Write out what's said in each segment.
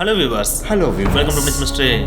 Hello viewers.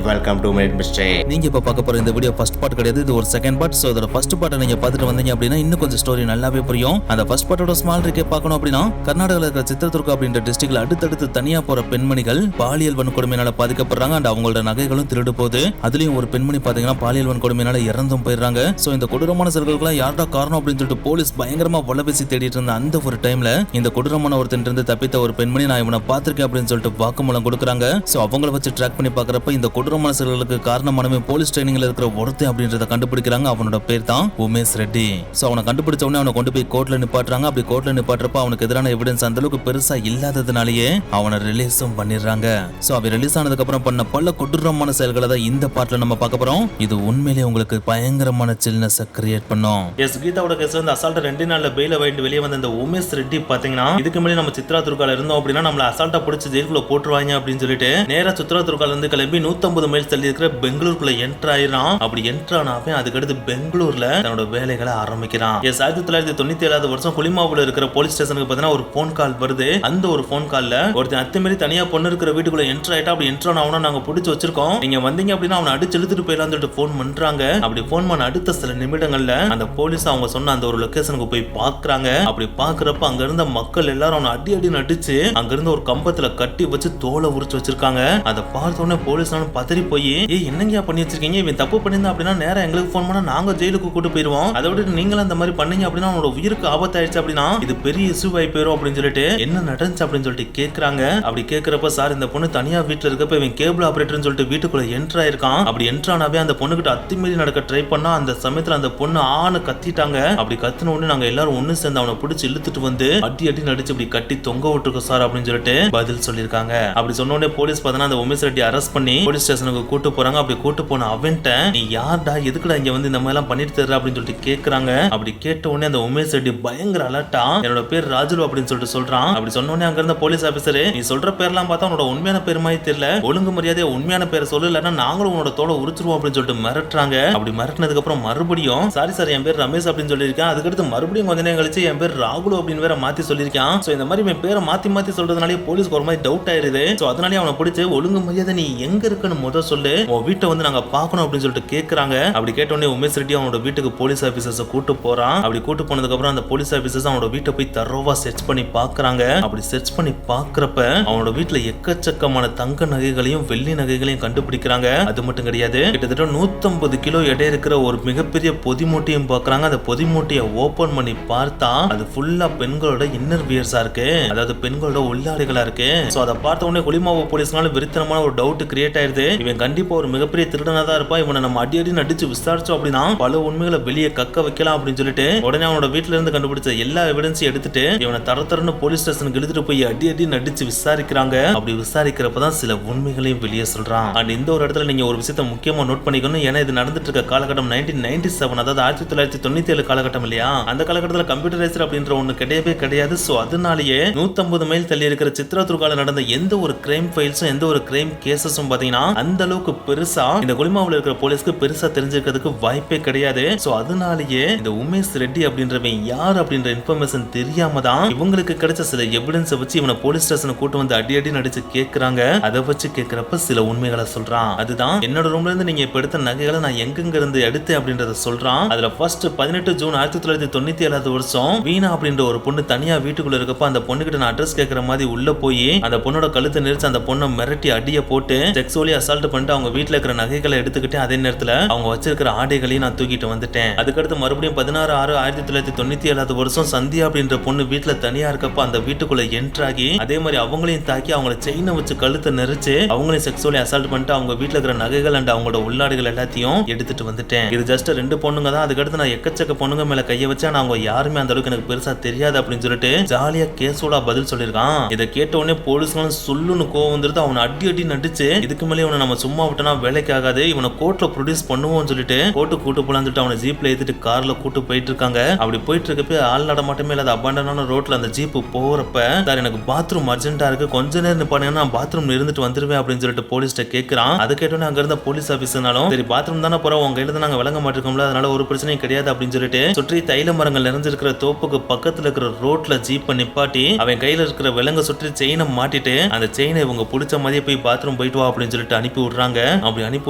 Welcome to mid mystery. நீங்க இப்ப பார்க்க போற இந்த வீடியோ ஃபர்ஸ்ட் பார்ட் கிடையாது, இது ஒரு செகண்ட் பார்ட். சோ இதோட ஃபர்ஸ்ட் பார்ட்டை நீங்க பார்த்துட்டு வந்தீங்க அப்படின்னா இன்னும் கொஞ்சம் ஸ்டோரி நல்லாவே புரியும். அந்த ஃபர்ஸ்ட் பார்ட்டோட ஸ்மால் இருக்கே பார்க்கணும் அப்படின்னா, கர்நாடகாவில் இருக்கிற சித்ரதுர்கா அப்படின்ற டிஸ்ட்ரிக்ட்ல அடுத்தடுத்து தனியா போற பெண்மணிகள் பாலியல் வன்கொடுமையினால பாதிக்கப்படுறாங்க. அண்ட் அவங்களோட நகைகளும் திருடு போகுது. அதுலயும் ஒரு பெண்மணி பாத்தீங்கன்னா பாலியல் வன்கொடுமையினால இறந்தும் போயிடுறாங்க. சோ இந்த கொடூரமான செயல்களுக்கெல்லாம் யார்டா காரணம் அப்படின்னு சொல்லிட்டு போலீஸ் பயங்கரமா வலை பேசி தேடிட்டு இருந்த அந்த ஒரு டைம்ல இந்த கொடூரமான ஒருத்தன் இருந்து தப்பித்த ஒரு பெண்மணி நான் இவனை பார்த்திருக்கேன் அப்படின்னு சொல்லிட்டு வாக்குமூலம் கொடுக்குறாங்க. சோ அவங்கள வச்சு ட்ராக் பண்ணி பார்க்கறப்ப இந்த கொடூரமான செயல்களுக்கு காரணமானவன் போலீஸ் ட்ரைனிங்ல இருக்கிற ஒருத்தன் அப்படின்றத கண்டுபிடிக்கிறாங்க. அவனோட பேர் தான் உமேஷ் ரெட்டி. சோ அவனை கண்டுபிடிச்ச உடனே அவனை கொண்டு போய் கோர்ட்ல நிப்பாட்டுறாங்க. அப்படி கோர்ட்ல நிப்பாட்டுறப்ப அவனுக்கு எதிரான எவிடன்ஸ் அந்த அளவுக்கு பெருசா இல்லாததுனாலேயே அவனை ரிலீஸும் பண்ணிடுறாங்க. சோ அவன் ரிலீஸ் ஆனதுக்கு அப்புறம் பண்ண பல கொடூரமான செயல்களை தான் இந்த பார்ட்ல நம்ம பார்க்க போறோம். இது உண்மையிலேயே உங்களுக்கு பயங்கரமான சில்னஸ் கிரியேட் பண்ணும். எஸ் கீதாவோட கேஸ்ல இந்த அசால்ட்டா 2 நாள்ல பெயில வாங்கிட்டு வெளியே வந்த இந்த உமேஷ் ரெட்டி பாத்தீங்கன்னா இதுக்கு முன்னாடி நம்ம சித்ரதுர்கால இருந்தோம் அப்படின்னா நம்மள அசால்ட்டா பிடிச்சி ஜெயிலுக்குள்ள போட்டுருவாங்க அப்படின்னு சொல்லிட்டு நேரா சித்ரதுர்கால இருந்து கிளம்பி 150 மைல் தள்ளி இருக்கிற பெங்களூருக்குள்ள என்டர் ஆயிரான். அப்படி என்டர் ஆனாவே அதுக்கடுத்து பெங்களூர்ல தன்னோட வேலைகளை ஆரம்பிக்கிறான். எஸ் 1997 வருஷம் குளிமாவுல இருக்கிற போலீஸ் ஸ்டேஷனுக்கு பாத்தீங்கன்னா ஒரு போன் கால் வருது. அந்த ஒரு போன் கால்ல ஒருத்தன் அத்துமீறி தனியா பொண்ணு இருக்கிற வீட்டுக்குள்ள என்டர் ஆயிட்டா. அப்படி என்டர் ஆனவன நாங்க பிடிச்சு வச்சிருக்கோம், நீங்க வந்தீங்க அப்படின்னா அவனை அடிச்சு இழுத்துட்டு போயிடலாம்னு சொல்லிட்டு போன் பண்றாங்க. அப்படி போன் பண்ண அடுத்த சில நிமிடங்கள்ல அந்த போலீஸ் அவங்க சொன்ன அந்த ஒரு லொகேஷனுக்கு போய் பாக்குறாங்க. அப்படி பாக்குறப்ப அங்க இருந்த மக்கள் எல்லாரும் அவனை அடி அடி நடிச்சு அங்க இருந்த ஒரு கம்பத்துல கட்டி வச்சு தோலை உரிச்சு வச்சிருக்காங்க. அதை பார்த்த உடனே போலீஸ்னாலும் பதறி போய் என்னங்க பண்ணி வச்சிருக்கீங்க, இவன் தப்பு பண்ணியிருந்தா அப்படின்னா நேரம் எங்களுக்கு போன் பண்ணா நாங்க ஜெயிலுக்கு கூட்டு போயிருவோம், அதை விட்டு நீங்களும் அந்த மாதிரி பண்ணீங்க அப்படின்னா அவனோட உயிருக்கு ஆபத்தாயிடுச்சு அப்படின்னா இது பெரிய இஷ்யூ ஆகி போயிரும் அப்படின்னு சொல்லிட்டு என்ன நடந்துச்சு அப்படின்னு சொல்லிட்டு கேக்குறாங்க. அப்படி கேக்குறப்ப சார் இந்த பொண்ணு தனியா வீட்டுல இருக்கப்ப இவன் கேபிள் ஆபரேட்டர்னு சொல்லிட்டு வீட்டுக்குள்ள என்டர் ஆயிருக்கான். அப்படி என்டர் ஆனாவே அந்த பொண்ணு கிட்ட அத்துமீறி நடக்க ட்ரை பண்ணா அந்த சமயத்துல அந்த பொண்ணு ஆணு கத்திட்டாங்க. அப்படி கத்தின உடனே நாங்க எல்லாரும் ஒண்ணு சேர்ந்து அவனை பிடிச்சி இழுத்துட்டு வந்து அடி அடி நடிச்சு அப்படி கட்டி தொங்க விட்டுருக்கோம் சார் அப்படின்னு சொல்லிட்டு பதில் சொல்லியிருக்காங்க. அப்படி சொன்ன உடனே போலீஸ் பார்த்தா அந்த உமேஷ் ரெட்டி அரெஸ்ட் பண்ணி போலீஸ் ஸ்டேஷனுக்கு கூட்டு போறாங்க. அப்படி கூட்டு போன அவன்ட்ட நீ யார்டா எதுக்குடா இங்க வந்து இந்த மாதிரி எல்லாம் பண்ணிட்டு தர்ற அப்படின்னு சொல்லிட்டு கேக்குறாங்க. அப்படி கேட்ட உடனே அந்த உமேஷ் ரெட்டி பயங்கர அலர்ட்டா என்னோட பேர் ராஜுலு அப்படின்னு சொல்லிட்டு சொல்றான். அப்படி சொன்ன உடனே அங்க இருந்த போலீஸ் ஆபீசர் நீ சொல்ற பேர்லாம் பார்த்தா உன்னோட உண்மையான பேர் மாதிரி தெரியல, ஒழுங்கு மரியாதையா உண்மையான பேரை சொல்லு இல்லன்னா நாங்களும் உன்னோட தோலை உரிச்சிருவோம் அப்படின்னு சொல்லிட்டு மிரட்டுறாங்க. அப்படி மிரட்டினதுக்கு அப்புறம் மறுபடியும் சாரி சார் என் பேர் ரமேஷ் அப்படின்னு சொல்லியிருக்கேன், அதுக்கடுத்து மறுபடியும் கொஞ்ச நேரம் கழிச்சு என் பேர் ராகுலு அப்படின்னு வேற மாத்தி சொல்லியிருக்கான். சோ இந்த மாதிரி என் பேரை மாத்தி மாத்தி சொல்றதுனாலே போலீஸ்க்கு ஒரு மாதிரி டவுட் ஆயிருது. சோ அதனாலே அவனை பிடிச்சு ஒழுங்கு மரியாதை நீ எங்க இருக்குன்னு முத சொல்லு, உன் வீட்டை வந்து நாங்க பாக்கணும் அப்படின்னு சொல்லிட்டு கேக்குறாங்க. அப்படி கேட்ட உடனே உமேஷ் ரெட்டி அவனோட வீட்டுக்கு போலீஸ் ஆபீசர்ஸ் கூட்டு போறான். அப்படி கூட்டு போனதுக்கு அப்புறம் அந்த போலீஸ் ஆபீசர்ஸ் அவனோட வீட்டை போய் தரோவா சர்ச் பண்ணி பாக்குறாங்க. அப்படி சர்ச் பண்ணி பாக்குறப்ப அவனோட வீட்டுல எக்கச்சக்கமான தங்க நகைகளையும் வெள்ளி நகைகளையும் கண்டுபிடிக்கிறாங்க. அது மட்டும் கிடையாது, கிட்டத்தட்ட 150 கிலோ எடை இருக்கிற ஒரு மிகப்பெரிய பொதி மூட்டையும் பாக்குறாங்க. அந்த பொதி மூட்டையை ஓபன் பண்ணி பார்த்தா அது ஃபுல்லா பெண்களோட இன்னர் வியர்ஸா இருக்கு, அதாவது பெண்களோட உள்ளாடைகளா இருக்கு. சோ அதை பார்த்த உடனே குளிமாவு போலீஸ்னால விருத்தனமான ஒரு டவுட் கிரியேட் ஆயிருது. இவன் கண்டிப்பா ஒரு மிகப்பெரிய திருடனா தான் இருப்பான், இவனை நம்ம அடி அடி நடிச்சு விசாரிச்சோம் அப்படின்னா பல உண்மைகளை வெளியே கக்க வைக்கலாம் அப்படின்னு சொல்லிட்டு உடனே அவனோட வீட்டுல இருந்து கண்டுபிடிச்ச எல்லா எவிடன்ஸையும் எடுத்துட்டு இவனை தரத்தரன்னு போலீஸ் ஸ்டேஷனுக்கு எடுத்துட்டு போய் அடி அடி நடிச்சு விசாரிக்கிறாங்க. அப்படி விசாரிக்கிறப்பதான் சில உண்மைகளையும் வெளியே சொல்றான். அண்ட் இந்த ஒரு இடத்துல நீங்க ஒரு விஷயத்தை முக்கியமா நோட் பண்ணிக்கணும். ஏன்னா இது நடந்துட்டு இருக்க காலகட்டம் 1997, அதாவது 1997 காலகட்டம் இல்லையா. அந்த காலகட்டத்தில் கம்ப்யூட்டரைசர் அப்படின்ற ஒண்ணு கிடையவே கிடையாது. சோ அதனாலேயே 150 மைல் தள்ளி இருக்கிற சித்ரதுர்கால நடந்த எந்த ஒரு கிரைம் ஃபைல்ஸும் எந்த ஒரு கிரைம் கேசஸும் பாத்தீங்கன்னா அந்த அளவுக்கு பெருசா இந்த குளிமாவுல இருக்கிற போலீஸ்க்கு பெருசா தெரிஞ்சிருக்கிறதுக்கு வாய்ப்பே கிடையாது. சோ அதனாலேயே இந்த உமேஷ் ரெட்டி அப்படின்றவன் யார் அப்படின்ற இன்ஃபர்மேஷன் தெரியாம தான் இவங்களுக்கு கிடைச்ச சில எவிடன்ஸை வச்சு இவனை போலீஸ் ஸ்டேஷனுக்கு கூட்டு வந்து அடி அடி நடிச்சு கேக்குறாங்க. அதை வச்சு கேக்குறப்ப சில உண்மைகளை சொல்றான். அதுதான் என்னோட ரூம்ல இருந்து நீங்க இப்ப எடுத்த நகைகளை நான் எங்க இருந்து எடுத்தேன் அப்படின்றத சொல்றான். அதுல ஃபர்ஸ்ட் 18 ஜூன் 1997 வருஷம் வீணா அப்படின்ற ஒரு பொண்ணு தனியா வீட்டுக்குள்ள இருக்கப்ப அந்த பொண்ணு கிட்ட நான் அட்ரஸ் கேட்கற மாதிரி உள்ள போய் அந்த பொண்ணோட கழுத்தை நெரிச்சு அந்த பொண்ணை மிரட்டி அடிய போட்டு செக்ஸுவலி அசால்ட் பண்ணிட்டு அவங்க வீட்டுல இருக்கிற நகைகளை எடுத்துக்கிட்டு அதே நேரத்துல அவங்க வச்சிருக்கிற ஆடைகளையும் நான் தூக்கிட்டு வந்துட்டேன். அதுக்கடுத்து மறுபடியும் 16/6/1997 வருஷம் சந்தியா அப்படின்ற பொண்ணு வீட்டுல தனியா இருக்கப்ப அந்த வீட்டுக்குள்ள என்டர் ஆகி அதே மாதிரி அவங்களையும் தாக்கி அவங்கள செயினை வச்சு கழுத்தை நெரிச்சு அவங்களையும் செக்ஸுவலி அசால்ட் பண்ணிட்டு அவங்க வீட்டுல இருக்கிற நகைகள் அண்ட் அவங்களோட உள்ளாடைகள் எல்லாத்தையும் எடுத்துட்டு வந்துட்டேன். இது ஜஸ்ட் 2 பொண்ணுங்க தான். அதுக்கடுத்து நான் எக்கச்சக்க பொண்ணுங்க மேல கைய வச்சா அவங்க யாருமே அந்த அளவுக்கு எனக்கு பெருசா தெரியாது அப்படின்னு சொல்லிட்டு ஜாலியா கேசோலா பதில் சொல்லிருக்கான். இதை கேட்ட உடனே போலீஸ்களும் சொல்லுன்னு கோவம் வந்துருது. அவனை அடி அடி நடிச்சு இதுக்கு மேலே இவனை நம்ம சும்மா விட்டனா வேலைக்கு ஆகாது, இவனை கோர்ட்ல ப்ரொடியூஸ் பண்ணுவோம்னு சொல்லிட்டு கோர்ட்டு கூட்டு போலான்னு சொல்லிட்டு அவனை ஜீப்ல ஏத்திட்டு கார்ல கூட்டு போயிட்டு இருக்காங்க. அப்படி போயிட்டு இருக்கப்ப ஆள் நடமாட்டமே இல்லாத அபாண்டனான ரோட்ல அந்த ஜீப் போறப்ப சார் எனக்கு பாத்ரூம் அர்ஜென்ட்டா இருக்கு, கொஞ்ச நேரம் நிப்பானேன்னா நான் பாத்ரூம்ல இருந்துட்டு வந்துருவேன் அப்படின்னு சொல்லிட்டு போலீஸ்ட்ட கேட்கிறான். அது கேட்டோன்னே அங்க இருந்த போலீஸ் ஆபீசர்னாலும் சரி பாத்ரூம் தானே போறோம், உங்க கையில நாங்க விளங்க மாட்டிருக்கோம்ல, அதனால ஒரு பிரச்சனையும் கிடையாது அப்படின்னு சொல்லிட்டு சுற்றி தைல மரங்கள் நிறைஞ்சிருக்கிற தோப்புக்கு பக்கத்துல இருக்கிற ரோட்ல ஜீப்பை நிப்பாட்டி அவன் கையில இருக்கிற விலங்க சுற்றி செயினை மாட்டிட்டு அந்த செயினை இவங்க அவங்க பிடிச்ச மாதிரியே போய் பாத்ரூம் போயிட்டு வா அப்படின்னு சொல்லிட்டு அனுப்பி விடுறாங்க. அப்படி அனுப்பி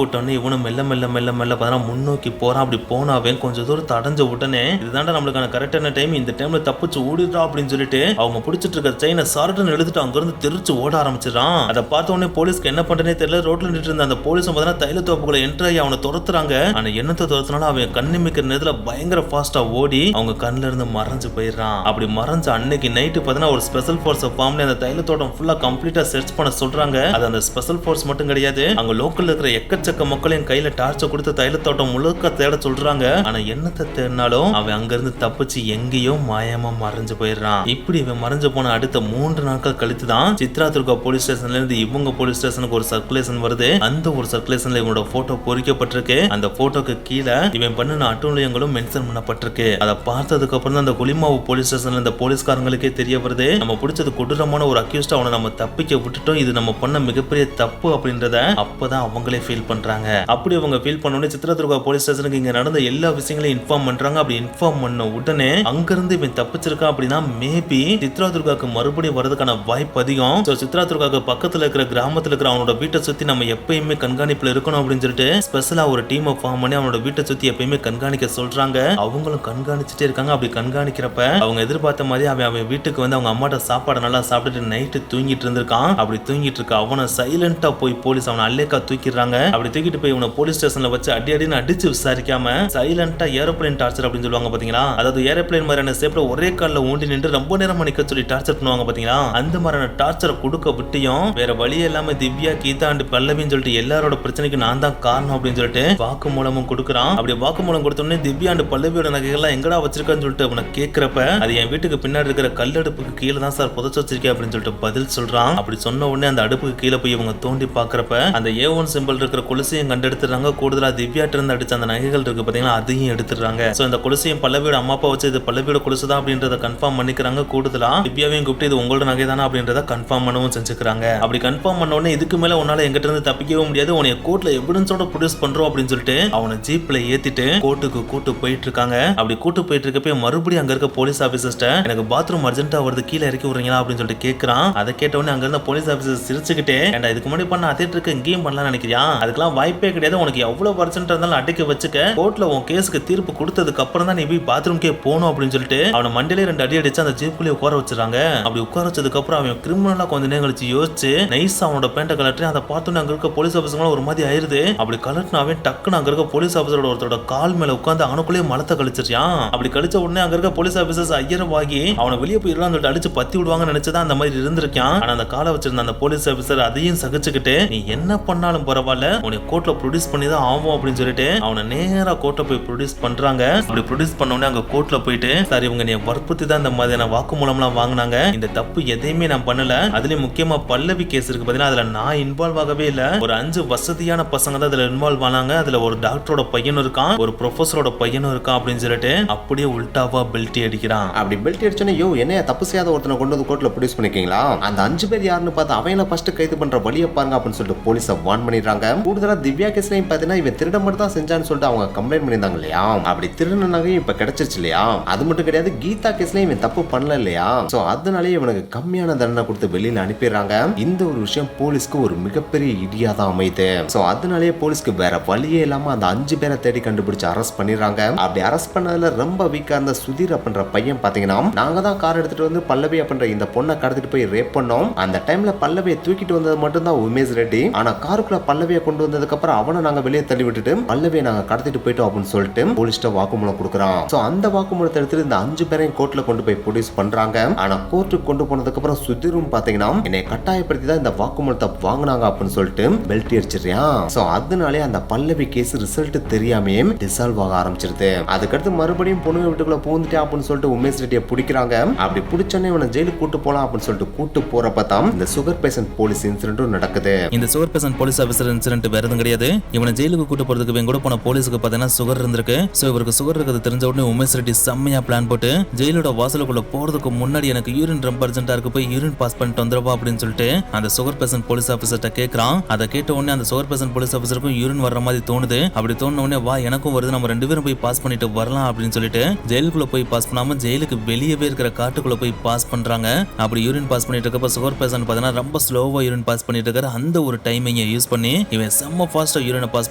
விட்டோன்னே இவனும் மெல்ல மெல்ல மெல்ல மெல்ல பார்த்தா முன்னோக்கி போறான். அப்படி போனாவே கொஞ்சம் தூரம் அடைஞ்ச உடனே இதுதான்டா நம்மளுக்கான கரெக்டான டைம், இந்த டைம்ல தப்பிச்சு ஓடிடுறா அப்படின்னு சொல்லிட்டு அவங்க பிடிச்சிட்டு இருக்க செயினை சாரட்டுன்னு எழுதிட்டு அங்க இருந்து தெரிச்சு ஓட ஆரம்பிச்சிடறான். அதை பார்த்த உடனே போலீஸ்க்கு என்ன பண்றேனே தெரியல. ரோட்ல நின்று இருந்த அந்த போலீஸும் பார்த்தா தைல தோப்புக்குள்ள என்ட்ரு ஆகி அவனை துரத்துறாங்க. ஆனா என்னத்தை துரத்துனாலும் அவன் கண்ணிமிக்கிற நேரத்துல பயங்கர ஃபாஸ்டா ஓடி அவங்க கண்ணுல இருந்து மறைஞ்சு போயிடுறான். அப்படி மறைஞ்ச அன்னைக்கு நைட்டு பார்த்தீங்கன்னா ஒரு ஸ்பெஷல் ஃபோர்ஸ் ஃபார்ம்ல அந்த தைல தோட்டம் ஃபுல்லா கம்ப்ளீட்டா சர்ச் பண்ண சொல்றாங்க. அது அந்த ஸ்பெஷல் ஃபோர்ஸ் மட்டும் கிடையாது, அங்க லோக்கல்ல இருக்கிற எக்கச்சக்க மக்களையும் கையில டார்ச்சை கொடுத்து தைல தோட்டம் முழுக்க தேட சொல்றாங்க. ஆனா என்னத்தை தேடினாலும் அவன் அங்க இருந்து தப்பிச்சு எங்கேயோ மாயமா மறைஞ்சு போயிடுறான். இப்படி இவன் மறைஞ்சு போன அடுத்த 3 நாட்கள் கழித்து தான் சித்ரா துர்கா போலீஸ் ஸ்டேஷன்ல இருந்து இவங்க போலீஸ் ஸ்டேஷனுக்கு ஒரு சர்க்குலேஷன் வருது. அந்த ஒரு சர்க்குலேஷன்ல இவனோட போட்டோ பொறிக்கப்பட்டிருக்கு. அந்த போட்டோக்கு கீழே இவன் பண்ணின அட்டூழியங்களும் மென்ஷன் பண்ணப்பட்டிருக்கு. அதை பார்த்ததுக்கு அப்புறம் தான் அந்த குளிமாவு போலீஸ் ஸ்டேஷன்ல இந்த போலீஸ்காரங்களுக்கே தெரிய வருது, நம்ம பிடிச்சது கொடூரமான ஒரு அக்யூஸ்ட், அவனை நம்ம தப்பிக்க விட்டுட்டோம், இது நம்ம பண்ண மிகப்பெரிய தப்பு அப்படின்றத அப்பதான் அவங்களே ஃபீல் பண்றாங்க. அப்படி அவங்க ஃபீல் பண்ண உடனே சித்ரதுர்கா போலீஸ் ஸ்டேஷனுக்கு இங்க நடந்த எல்லா விஷயங்களையும் இன்ஃபார்ம் பண்றாங்க. அப்படி இன்ஃபார்ம் பண்ண உடனே அங்கிருந்து இவன் தப்பிச்சிருக்கான் அப்படின்னா மேபி சித்ராதுர்காக்கு மறுபடியும் வரதுக்கான வாய்ப்பு அதிகம். சோ சித்ராதுர்காக்கு பக்கத்துல இருக்கிற கிராமத்துல இருக்கிற அவனோட வீட்டை சுத்தி நம்ம எப்பயுமே கண்காணிப்புல இருக்கணும் அப்படின்னு சொல்லிட்டு ஸ்பெஷலா ஒரு டீமை ஃபார்ம் பண்ணி அவனோட வீட்டை சுத்தி எப்பயுமே கண்காணிக்க சொல்றாங்க. அவங்களும் கண்காணிச்சுட்டே இருக்காங்க. அப்படி கண்காணிக்கிறப்ப அவங்க எதிர்பார்த்த மாதிரி அவன் வீட்டுக்கு வந்து அவங்க அம்மாட்ட சாப்பாடு நல்லா சாப்பிட்டுட்டு நைட்டு தூங்கிட்டு இருந்திருக்கான். அப்படி தூங்கிட்டு இருக்க அவனை சைலண்டா போய் போலீஸ் அவனை அல்லேக்கா தூக்கிடுறாங்க. அப்படி தூக்கிட்டு போய் இவனை போலீஸ் ஸ்டேஷன்ல வச்சு அடி அடின்னு அடிச்சு விசாரிக்காம சைலண்டா ஏரோப்ளேன் டார்ச்சர் அப்படின்னு சொல்லுவாங்க பாத்தீங்களா, அதாவது ஏரோப்ளேன் மாதிரியான சேப்ல ஒரே கால்ல ஊண்டி நின்று ரொம்ப நேரம் நிக்க சொல்லி டார்ச்சர் பண்ணுவாங்க பாத்தீங்களா, அந்த மாதிரியான டார்ச்சரை கொடுக்க விட்டியும் வேற வழி இல்லாம திவ்யா, கீதா அண்ட் பல்லவின்னு சொல்லிட்டு எல்லாரோட பிரச்சனைக்கு நான் தான் காரணம் அப்படின்னு சொல்லிட்டு வாக்குமூலமும் கொடுக்குறான். அப்படி வாக்குமூலம் கொடுத்தோடனே திவ்யா அண்ட் பல்லவியோட நகைகள்லாம் எங்கடா வச்சிருக்கான்னு சொல்லிட்டு அவனை கேட்கிறப்ப அது என் வீட்டுக்கு பின்னாடி இருக்கிற கல்லடுப்புக்கு கீழே தான் சார் புதைச்சு வச்சிருக்கேன் அப்படின்னு சொல்லிட்டு பதில் சொல்றான். அப்படி சொன்ன உடனே அந்த அடுப்புக்கு கீழே போய் இவங்க தோண்டி பாக்குறப்ப அந்த A1 சிம்பிள் இருக்கிற கொலுசையும் கண்டெடுத்துறாங்க. கூடுதலா திவ்யாட்ட இருந்து அடிச்ச அந்த நகைகள் இருக்கு பாத்தீங்களா, அதையும் எடுத்துறாங்க. சோ இந்த கொலுசையும் பல்லவியோட அம்மா அப்பா வச்சு இது பல்லவியோட கொலுசு தான் அப்படின்றத கன்ஃபார்ம் பண்ணிக்கிறாங்க. கூடுதலா திவ்யாவையும் கூப்பிட்டு இது உங்களோட நகை தானே அப்படின்றத கன்ஃபார்ம் பண்ணவும் செஞ்சுக்கிறாங்க. அப்படி கன்ஃபார்ம் பண்ண உடனே இதுக்கு மேல உன்னால எங்கிட்ட இருந்து தப்பிக்கவே முடியாது, உன்னை கோர்ட்ல எவிடன்ஸோட ப்ரொடியூஸ் பண்றோம் அப்படின்னு சொல்லிட்டு அவனை ஜீப்ல ஏத்திட்டு கோர்ட்டுக்கு கூட்டு போயிட்டு இருக்காங்க. அப்படி கூட்டு போயிட்டு இருக்கப்ப மறுபடியும் அங்க இருக்க போலீஸ் ஆபீசர்ஸ்ட எனக்கு பாத்ரூம் அர்ஜென்ட்டா வருது, கீழே இறக்கி விடுறீங்களா அப்படின்னு சொல்லிட்டு கேட்கறான். அதை கேட்ட உடனே அங்க இருந்த போலீஸ் ஆபீசர் சிரிச்சுக்கிட்டே, ஏன்டா இதுக்கு முன்னாடி பண்ண அதே ட்ரிக் இங்கேயும் பண்ணலாம்னு நினைக்கிறியா, அதுக்கெல்லாம் வாய்ப்பே கிடையாது, உனக்கு எவ்வளவு அர்ஜென்ட்டா இருந்தாலும் அடைக்க வச்சுக்க, கோர்ட்ல உன் கேஸுக்கு தீர்ப்பு கொடுத்ததுக்கு அப்புறம் தான் நீ போய் பாத்ரூம்க்கே போகணும் அப்படின்னு சொல்லிட்டு அவனை மண்டையில 2 அடி அடிச்சு அந்த ஜீப்குள்ளே உட்கார வச்சிருக்காங்க. அப்படி உட்கார வச்சதுக்கு அப்புறம் அவன் கிரிமினலா கொஞ்ச நேரம் கழிச்சு யோசிச்சு நைஸா அவனோட பேண்ட கலட்டி அதை பார்த்தோன்னே அங்க இருக்க போலீஸ் ஆபீசர் ஒரு மாதிரி ஆயிருது. அப்படி கலட்டினாவே டக்குன்னு அங்க இருக்க போலீஸ் ஆபீசரோட ஒருத்தரோட கால் மேல உட்காந்து அவனுக்குள்ளேயே மலத்தை கழிச்சிருச்சான். அப்படி கழிச்ச உடனே அங்க இருக்க போலீஸ் ஆபீசர்ஸ் ஐயரவாகி அவனை வெளியே போயிடலாம் சொல்லிட்டு அடிச்சு பத்தி விடுவாங்கன்னு நினைச்சதான் அந்த மாதிரி இருந்திருக்கான். ஆனா அந்த காலை வச்சிருந்த அந்த போலீஸ் ஆபீசர் அதையும் சகிச்சுக்கிட்டு நீ என்ன பண்ணாலும் பரவாயில்ல, உன்னை கோர்ட்ல ப்ரொடியூஸ் பண்ணி தான் ஆகும் அப்படின்னு சொல்லிட்டு அவனை நேரா கோர்ட்ல போய் ப்ரொடியூஸ் பண்றாங்க. அப்படி ப்ரொடியூஸ் பண்ண உடனே அங்க கோர்ட்ல போயிட்டு சார் இவங்க நீ வற்புறுத்தி தான் இந்த மாதிரியான வாக்குமூலம்லாம் வாங்கினாங்க, இந்த தப்பு எதையுமே நான் பண்ணல, அதுலயும் முக்கியமா பல்லவி கேஸ் இருக்கு பாத்தீங்கன்னா அதுல நான் இன்வால்வ் ஆகவே இல்ல, ஒரு 5 வசதியான பசங்க தான் அதுல இன்வால்வ் ஆனாங்க, அதுல ஒரு டாக்டரோட பையனும் இருக்கான், ஒரு ப்ரொஃபஸரோட பையனும் இருக்கான் அப்படின்னு சொல்லிட்டு அப்படியே உல்டாவா பெல்ட் அடிக்கிறான். அப்படி பெல்ட் அடிச்சோன்னே யோ என்ன தப்பு செய்யாத ஒருத்தனை கொண்டு வந்து கோர்ட்ல ப்ரொடியூஸ் பண்ணிருக்கீங்களா, அந்த 5 பேர் யாருன்னு பார்த்து அவங்கள ஃபர்ஸ்ட் கைது பண்ற வழியை பாருங்க அப்படின்னு சொல்லிட்டு போலீஸை வார்ன் பண்ணிடுறாங்க. கூடுதலா திவ்யா கேஸ்லயும் பாத்தீங்கன்னா இவன் திருட மட்டும் தான் செஞ்சான்னு சொல்லிட்டு அவங்க கம்ப்ளைண்ட் பண்ணியிருந்தாங்க இல்லையா, அப்படி திருடின நகையும் இப்ப கிடைச்சிருச்சு இல்லையா, அது மட்டும் கிடையாது கீதா கேஸ்லயும் இவன் தப்பு பண்ணல இல்லையா, சோ அதனாலே இவனுக்கு கம்மியான தண்டனை கொடுத்து வெளியில அனுப்பிடுறாங்க. இந்த ஒரு விஷயம் போலீஸ்க்கு ஒரு மிகப்பெரிய இடியா தான் அமையுது. சோ அதனாலே போலீஸ்க்கு வேற வழியே இல்லாம அந்த 5 பேரை தேடி கண்டுபிடிச்சு அரெஸ்ட் பண்ணிடுறாங்க. அப்படி அரெஸ்ட் பண்ணதுல ரொம்ப வீக்கா இருந்த சுதீர் அப்படின்ற பையன் பாத்தீங்கன்னா நாங்க தான் கார் எடுத்துட்டு வந்து பல்லவி அப்படின்ற இந்த பொண்ணை கடத்திட்டு போய் ரேப் பண்ணோம், அந்த டைம்ல பல்லவியை தூக்கிட்டு வந்தது மட்டும் தான் உமேஷ் ரெட்டி, ஆனா காருக்குள்ள பல்லவியை கொண்டு வந்ததுக்கு அப்புறம் அவனை நாங்க வெளியே தள்ளி விட்டுட்டு பல்லவியை நாங்க கடத்திட்டு போயிட்டோம் அப்படின்னு சொல்லிட்டு போலீஸ்ட வாக்குமூலம் கொடுக்குறான். சோ அந்த வாக்குமூலத்தை எடுத்துட்டு இந்த 5 பேரையும் கோர்ட்ல கொண்டு போய் ப்ரொடியூஸ் பண்றாங்க. ஆனா கோர்ட்டுக்கு கொண்டு போனதுக்கு அப்புறம் சுதீரும் பாத்தீங்கன்னா என்னை கட்டாயப்படுத்தி தான் இந்த வாக்குமூலத்தை வாங்கினாங்க அப்படின்னு சொல்லிட்டு பெல்ட் அடிச்சிருக்கான். சோ அதனாலே அந்த பல்லவி கேஸ் ரிசல்ட் தெரியாமே டிசால்வ் ஆக ஆரம்பிச்சிருது. அதுக்கடுத்து மறுபடியும் பொண்ணு வீட்டுக்குள்ள பூந்துட்டே அப்படின்னு சொல்லிட்டு உமேஷ் ரெட்டியை பிடிக்கிறாங்க. அப்படி பிடிச்சோன்னே இவனை ஜெயிலுக்கு கூட்டு போலாம் அப்படின்னு சொல்லிட்டு கூட்டு போறப்ப தான் இந்த சுகர் பேஷண்ட் போலீஸ் இன்சிடென்ட்டும் நடக்குது. இந்த sugar patient police officer incident வேற எதுவும் கிடையாது, இவனை ஜெயிலுக்கு கூட்டு போறதுக்கு இவன் கூட போன போலீஸுக்கு பார்த்தீங்கன்னா சுகர் இருந்திருக்கு. சோ இவருக்கு சுகர் இருக்கிறது தெரிஞ்ச உடனே உமேஷ் ரெட்டி செம்மையா பிளான் போட்டு ஜெயிலோட வாசலுக்குள்ள போறதுக்கு முன்னாடி எனக்கு யூரின் ரொம்ப அர்ஜென்ட்டா இருக்கு, போய் யூரின் பாஸ் பண்ணிட்டு வந்துருவா அப்படின்னு சொல்லிட்டு அந்த சுகர் பேஷண்ட் போலீஸ் ஆபீசர்ட்ட கேட்கறான். அதை கேட்ட உடனே அந்த சுகர் பேஷண்ட் போலீஸ் ஆபீசருக்கும் யூரின் வர்ற மாதிரி தோணுது. அப்படி தோணுன உடனே வா எனக்கும் வருது, நம்ம 2 பேரும் போய் பாஸ் பண்ணிட்டு வரலாம் அப்படின்னு சொல்லிட்டு ஜெயிலுக்குள்ள போய் பாஸ் பண்ணாம ஜெயிலுக்கு வெளியவே இருக்கிற காட்டுக்குள்ள போய் பாஸ் பண்றாங்க. அப்படி யூரின் பாஸ் பண்ணிட்டு இருக்கப்ப சுகர் பேஷண்ட் பார்த்தீங்கன்னா ரொம்ப ரொம்ப ஸ்லோவா யூரின் பாஸ் பண்ணிட்டு இருக்காரு. அந்த ஒரு டைமிங்கை யூஸ் பண்ணி இவன் செம்ம ஃபாஸ்டா யூரினை பாஸ்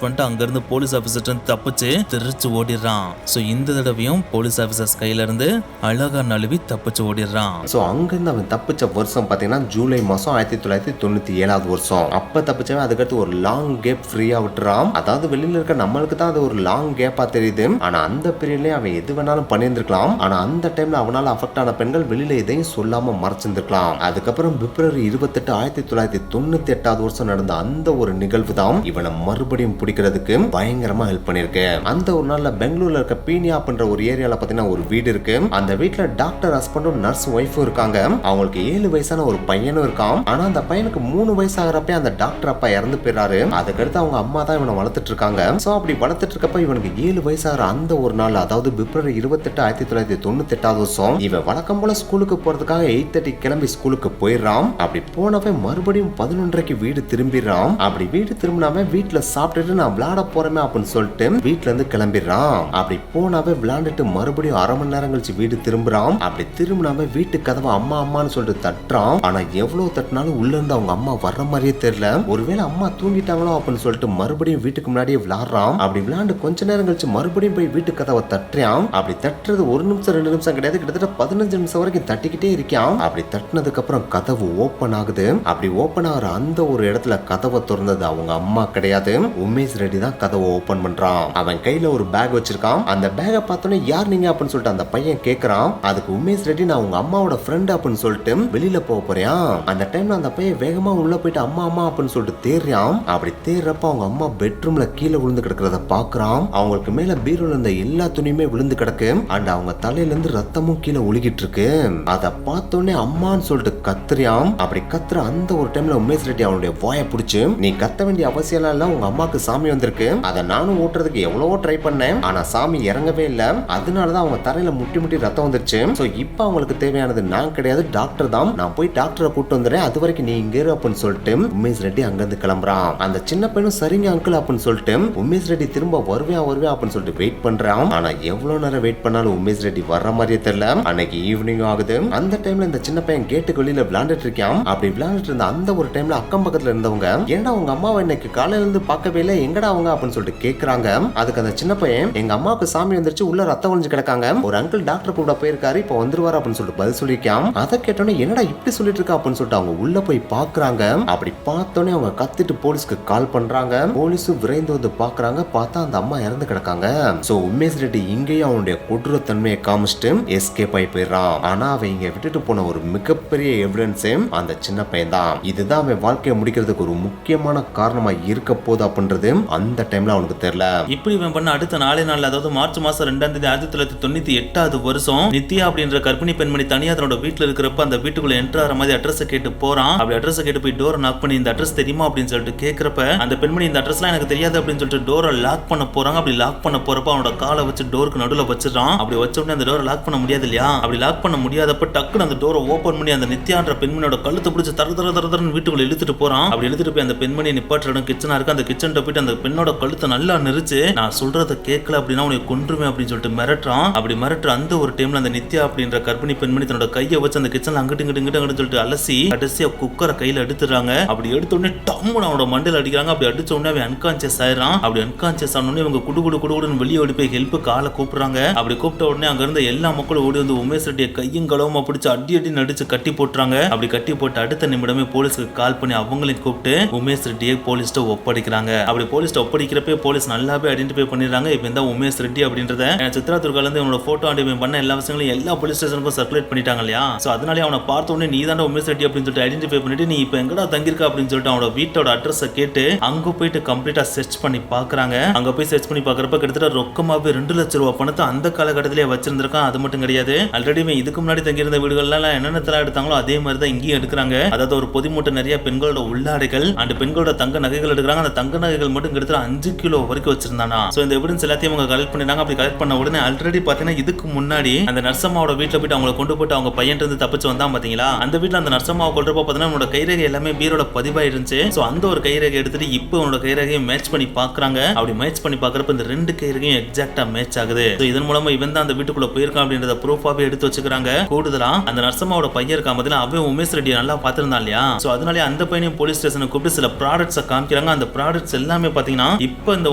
பண்ணிட்டு அங்க இருந்து போலீஸ் ஆபீசர் தப்பிச்சு திருச்சு ஓடிடுறான். சோ இந்த தடவையும் போலீஸ் ஆபீசர்ஸ் கையில இருந்து அழகா நழுவி தப்பிச்சு ஓடிடுறான். ஸோ அங்கிருந்து அவன் தப்பிச்ச வருஷம் பார்த்தீங்கன்னா ஜூலை மாதம் 1997 வருஷம். அப்போ தப்பிச்சவன் அதுக்கடுத்து ஒரு லாங் கேப் ஃப்ரீயாக விட்டுறான். அதாவது வெளியில் இருக்க நம்மளுக்கு தான் அது ஒரு லாங் கேப்பாக தெரியுது. ஆனால் அந்த பீரியட்லேயே அவன் எது வேணாலும் பண்ணியிருந்திருக்கலாம். ஆனால் அந்த டைமில் அவனால் அஃபெக்ட் ஆன பெண்கள் வெளியில் எதையும் சொல்லாமல் மறைச்சிருந்திருக்கலாம். அதுக்கப்புறம் பிப்ரவரி 28, 1998 வருஷம் நடந்த அந்த ஒரு நிகழ்வு தான் இவனை மறுபடியும் பிடிக்கிறதுக்கு பயங்கரமா ஹெல்ப் பண்ணிருக்கு. அந்த ஒரு நாள்ல பெங்களூர்ல இருக்க பீனியா அப்படின்ற ஒரு ஏரியால பாத்தீங்கன்னா ஒரு வீடு இருக்கு. அந்த வீட்டுல டாக்டர் ஹஸ்பண்டும் நர்ஸ் ஒய்ஃபும் இருக்காங்க. அவங்களுக்கு 7 வயசான ஒரு பையனும் இருக்கான். ஆனா அந்த பையனுக்கு 3 வயசு ஆகிறப்ப அந்த டாக்டர் அப்பா இறந்து போயிறாரு. அதுக்கடுத்து அவங்க அம்மா தான் இவனை வளர்த்துட்டு இருக்காங்க. சோ அப்படி வளர்த்துட்டு இருக்கப்ப இவனுக்கு 7 வயசு ஆகிற அந்த ஒரு நாள், அதாவது பிப்ரவரி 28, 1998 வருஷம் இவன் வழக்கம் போல ஸ்கூலுக்கு போறதுக்காக 8:30 கிளம்பி ஸ்கூலுக்கு போயிடுறான். அப்படி போனவன் மறுபடியும் 11:30 வீடு திரும்பிடுறான். அப்படி வீடு திரும்பினாவே வீட்டுல சாப்பிட்டுட்டு நான் விளையாட போறேன் அப்படின்னு சொல்லிட்டு வீட்டுல இருந்து கிளம்பிடுறான். அப்படி போனாவே விளையாண்டுட்டு மறுபடியும் 1/2 மணி நேரம் கழிச்சு வீடு திரும்புறான். அப்படி திரும்பினாவே வீட்டு கதவை அம்மா அம்மான்னு சொல்லிட்டு தட்டுறான். ஆனா எவ்வளவு தட்டினாலும் உள்ள இருந்து அவங்க அம்மா வர்ற மாதிரியே தெரியல. ஒருவேளை அம்மா தூங்கிட்டாங்களோ அப்படின்னு சொல்லிட்டு மறுபடியும் வீட்டுக்கு முன்னாடியே விளையாடுறான். அப்படி விளையாண்டு கொஞ்ச நேரம் கழிச்சு மறுபடியும் போய் வீட்டு கதவை தட்டுறான். அப்படி தட்டுறது 1 நிமிஷம் 2 நிமிஷம் கிடையாது, கிட்டத்தட்ட 15 நிமிஷம் வரைக்கும் தட்டிக்கிட்டே இருக்கான். அப்படி தட்டினதுக்கு அப்புறம் கதவு ஓபன் ஆகுது. அப்படி ஓபன் ஆகிற அந்த ஒரு இடத்துல கதவை திறந்தது அவங்க அம்மா கிடையாது, உமேஷ் ரெட்டி தான் கதவை ஓபன் பண்றான். அவன் கையில ஒரு பேக் வச்சிருக்கான். அந்த பேக்கை பார்த்தோன்னே யார் நீங்க அப்படின்னு சொல்லிட்டு அந்த பையன் கேட்கறான். அதுக்கு உமேஷ் ரெட்டி நான் உங்க அம்மாவோட ஃப்ரெண்ட் அப்படின்னு சொல்லிட்டு வெளியில போக போறேன். அந்த டைம்ல அந்த பையன் வேகமா உள்ள போயிட்டு அம்மா அம்மா அப்படின்னு சொல்லிட்டு தேடுறான். அப்படி தேடுறப்ப அவங்க அம்மா பெட்ரூம்ல கீழே விழுந்து கிடக்கிறத பாக்குறான். அவங்களுக்கு மேல பீரோல இருந்த எல்லா துணியுமே விழுந்து கிடக்கு. அண்ட் அவங்க தலையில இருந்து ரத்தமும் கீழே ஒழுகிட்டு இருக்கு. அதை பார்த்தோன்னே அம்மான்னு சொல்லிட்டு கத்துறான். அப்படி கத்துற அந்த ஒரு டைம்ல உமேஷ் ரெட்டி அவனுடைய வாயை பிடிச்சு, நீ கத்த வேண்டிய அவசியம் இல்ல, உங்க அம்மாக்கு சாமி வந்திருக்கு, அதை நானும் ஓட்டுறதுக்கு எவ்வளவோ ட்ரை பண்ணேன், ஆனா சாமி இறங்கவே இல்ல, அதனாலதான் அவங்க தரையில முட்டி முட்டி ரத்தம் வந்துருச்சு. சோ இப்போ அவங்களுக்கு தேவையானது நான் கிடையாது, டாக்டர் தான், நான் போய் டாக்டரை கூட்டு வந்துடுறேன், அது வரைக்கும் நீ இங்க இரு அப்படின்னு சொல்லிட்டு உமேஷ் ரெட்டி அங்கிருந்து கிளம்புறான். அந்த சின்ன பையனும் சரிங்க அங்கிள் அப்படின்னு சொல்லிட்டு உமேஷ் ரெட்டி திரும்ப வருவேன் அப்படின்னு சொல்லிட்டு வெயிட் பண்றான். ஆனா எவ்வளவு நேரம் வெயிட் பண்ணாலும் உமேஷ் ரெட்டி வர்ற மாதிரியே தெரியல. அன்னைக்கு ஈவினிங் ஆகுது. அந்த டைம்ல இந்த சின்ன பையன் கேட்டுக்கு வெளியில விளையாண்டுட்டு இருக்கான். அப்படி விளையாண்டுட்டு இருந்த அந்த ஒரு டைம்ல அக்கம் பக்கத்துல இருந்தவங்க, ஏன்டா உங்க அம்மாவை இன்னைக்கு காலையில இருந்து பார்க்கவே இல்லை, எங்கடா அவங்க அப்படின்னு சொல்லிட்டு கேக்குறாங்க. அதுக்கு அந்த சின்ன பையன், எங்க அம்மாவுக்கு சாமி வந்துருச்சு, உள்ள ரத்தம் ஒழிஞ்சு கிடக்காங்க, ஒரு அங்கிள் டாக்டர் கூட போயிருக்காரு, இப்ப வந்துருவாரு அப்படின்னு சொல்லிட்டு பதில் சொல்லிருக்கான். அதை கேட்டோன்னே என்னடா இப்படி சொல்லிட்டு இருக்கா அப்படின்னு சொல்லிட்டு அவங்க உள்ள போய் பாக்குறாங்க. அப்படி பார்த்தோன்னே அவங்க கத்திட்டு போலீஸ்க்கு கால் பண்றாங்க. போலீஸும் விரைந்து வந்து பாக்குறாங்க. பார்த்தா அந்த அம்மா இறந்து கிடக்காங்க. சோ உமேஷ் ரெட்டி இங்கேயும் அவனுடைய கொடூர தன்மையை காமிச்சிட்டு எஸ்கேப் ஆகி போயிடுறான். ஆனா அவன் இங்க விட்டுட்டு போன ஒரு மிகப்பெரிய எவிடன்ஸ் அந்த சின்ன பையன் தான். இதுதான் அவன் வாழ்க்கையை முடிக்கிறதுக்கு ஒரு முக்கியமான காரணமா இருக்க போகுது அப்படின்றது அந்த டைம்ல அவனுக்கு தெரியல. இப்படி இவன் பண்ண அடுத்த 4 நாள், அதாவது மார்ச் மாசம் 2ஆம் தேதி 1998 வருஷம் நித்யா அப்படின்ற கர்ப்பிணி பெண்மணி தனியா தன்னோட வீட்டுல இருக்கிறப்ப அந்த வீட்டுக்குள்ள என்டர் ஆகிற மாதிரி அட்ரஸ் கேட்டு போறான். அப்படி அட்ரஸ் கேட்டு போய் டோரை நாக் பண்ணி இந்த அட்ரஸ் தெரியுமா அப்படின்னு சொல்லிட்டு கேட்கிறப்ப அந்த பெண்மணி இந்த அட்ரஸ்லாம் எனக்கு தெரியாது அப்படின்னு சொல்லிட்டு டோரை லாக் பண்ண போறாங்க. அப்படி லாக் பண்ண போறப்ப அவனோட காலை வச்சு டோருக்கு நடுவில் வச்சிடறான். அப்படி வச்ச உடனே அந்த டோரை லாக் பண்ண முடியாது இல்லையா? அப்படி லாக் பண்ண முடியாதப்ப டக்குன்னு அந்த டோரை ஓபன் பண்ணி அந்த நித்யான்ற பெண்மணியோட கழுத்தை பிடிச்சி தரதரன்னு வீட்டுக்குள்ள இழுத்துட்டு போறான். அப்படி இழுத்துட்டு போய் அந்த பெண்மணியை நிப்பாட்டுற இடம் கிச்சனா இருக்கு. அந்த கிச்சன் போயிட்டு அந்த பெண்ணோட கழுத்தை நல்லா நெரிச்சு, நான் சொல்றத கேட்கல அப்படின்னா உனக்கு கொன்றுவேன் அப்படின்னு சொல்லிட்டு மிரட்டுறான். அப்படி மிரட்டுற அந்த ஒரு டைம்ல அந்த நித்யா அப்படின்ற கர்ப்பிணி பெண்மணி தன்னோட கையை வச்சு அந்த கிச்சன்ல அங்கிட்டு இங்கிட்டு சொல்லிட்டு அலசி கடைசியா குக்கரை கையில எடுத்துறாங்க. அப்படி எடுத்த உடனே டம்முன்னு அவனோட மண்டையில அடிக்கிறாங்க. அப்படி அடிச்ச உடனே அவன் அன்கான்சியஸ் ஆயிரான். அப்படி அன்கான்சியஸ் ஆன உடனே இவங்க குடுகுடுன்னு வெளியே ஓடி போய் ஹெல்ப் காலை கூப்பிடுறாங்க. அப்படி கூப்பிட்ட உடனே அங்க இருந்த எல்லா மக்களும் ஓடி வந்து உமேஷ் ரெட்டியை கையும் களவுமா பிடிச்சு அடி நடிச்சு கட்டி போட்டுறாங்க. அப்படி கட்டி போட்டு அடுத்த நிமிடமே போலீஸ்க்கு கால் பண்ணி அவங்களையும் கூப்பிட்டு உமேஷ் ரெட்டியை போலீஸ்ட்ட ஒப்படைக்கிறாங்க. அப்படி போலீஸ்ட்ட ஒப்படைக்கிறப்ப போலீஸ் நல்லாவே ஐடென்டிஃபை பண்ணிடுறாங்க. இப்போ இந்த உமேஷ் ரெட்டி அப்படின்றத சித்ரா துர்கால இருந்து இவனோட போட்டோ ஐடென்டிஃபை பண்ண எல்லா விஷயங்களும் எல்லா போலீஸ் ஸ்டேஷனுக்கும் சர்க்குலேட் பண்ணிட்டாங்க இல்லையா? சோ அதனாலே அவனை பார்த்த உடனே நீ தான் உமேஷ் ரெட்டி அப்படின்னு சொல்லிட்டு ஐடென்டிஃபை பண்ணிட்டு நீ இப்போ எங்கடா தங்கியிருக்க அப்படின்னு சொல்லிட்டு அவனோட வீட்டோட அட்ரஸை கேட்டு அங்க போயிட்டு கம்ப்ளீட்டா சர்ச் பண்ணி பாக்குறாங்க. அங்க போய் சர்ச் பண்ணி பாக்குறப்ப கிட்டத்தட்ட ரொக்கமாவே 2 லட்சம் ரூபாய் பணத்தை அந்த காலகட்டத்திலே வச்சிருந்திருக்கான். அது மட்டும் கிடையாது, ஆல்ரெடி இதுக்கு முன்னாடி தங்கியிருந்த வீடுகள்லாம் என்னென்ன எடுத்தாங்களோ அதே மாதிரி தான் இங்கேயும் எடுக்கிறாங்க. அதாவது ஒரு பொதி மூட்டை நிறைய பெண்களோட உள்ளாடைகள் அந்த பெண்களோட தங்க நகைகள் எடுக்கிறாங்க. அந்த தங்க நகைகள் மட்டும் கிட்டத்தட்ட 5 கிலோ வரைக்கும் வச்சிருந்தானா. சோ இந்த எவிடன்ஸ் எல்லாத்தையும் அவங்க கலெக்ட் பண்ணிட்டாங்க. அப்படி கலெக்ட் பண்ண உடனே ஆல்ரெடி பாத்தீங்கன்னா இதுக்கு முன்னாடி அந்த நர்சம்மாவோட வீட்டுல போயிட்டு அவங்களை கொண்டு போட்டு அவங்க பையன் இருந்து தப்பிச்சு வந்தான் பாத்தீங்களா? அந்த வீட்டுல அந்த நர்சம்மாவை கொள்றப்ப பாத்தீங்கன்னா அவனோட கைரேகை எல்லாமே பீரோட பதிவா இருந்துச்சு. சோ அந்த ஒரு கைரேகை எடுத்துட்டு இப்போ அவனோட கைரேகையை மேட்ச் பண்ணி பாக்குறாங்க. அப்படி மேட்ச் பண்ணி பாக்குறப்ப இந்த 2 கைரேகையும் எக்ஸாக்டா மேட்ச் ஆகுது. சோ இதன் மூலமா இவன் தான் அந்த வீட்டுக்குள்ள போயிருக்கான் அப்படின்றத ப்ரூஃபாவே எடுத்து வச்சுக்கிறாங்க. கூடுதலா அந்த நர்சம்மாவோட பையன் இருக்கான் பாத்தீங்கன்னா அவன் உமேஷ் ரெட்டி நல்லா பாத்துருந்தான். இருக்கான் இல்லையா, சோ அதனால அந்த பையனையும் போலீஸ் ஸ்டேஷனுக்கு கூப்பிட்டு சில ப்ராடக்ட்ஸை காமிக்கிறாங்க. அந்த ப்ராடக்ட்ஸ் எல்லாமே பாத்தீங்கன்னா இப்போ இந்த